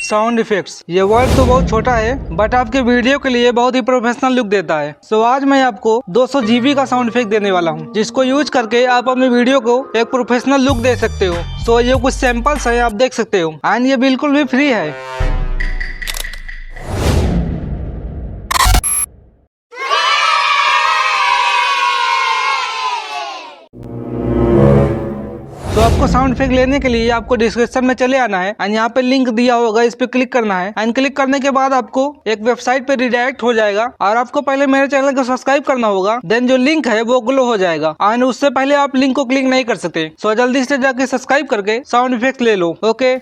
Sound effects. ये word तो बहुत छोटा है बट आपके वीडियो के लिए बहुत ही प्रोफेशनल लुक देता है। सो आज मैं आपको 200 GB का साउंड इफेक्ट देने वाला हूँ, जिसको यूज करके आप अपने वीडियो को एक प्रोफेशनल लुक दे सकते हो। सो ये कुछ सैंपल्स है, आप देख सकते हो एंड ये बिल्कुल भी फ्री है। तो आपको साउंड इफेक्ट लेने के लिए आपको डिस्क्रिप्शन में चले आना है एंड यहाँ पे लिंक दिया होगा, इस पे क्लिक करना है एंड क्लिक करने के बाद आपको एक वेबसाइट पे रिडायरेक्ट हो जाएगा और आपको पहले मेरे चैनल को सब्सक्राइब करना होगा। देन जो लिंक है वो ग्लो हो जाएगा एंड उससे पहले आप लिंक को क्लिक नहीं कर सकते। सो जल्दी से जाके सब्सक्राइब करके साउंड इफेक्ट ले लो। ओके।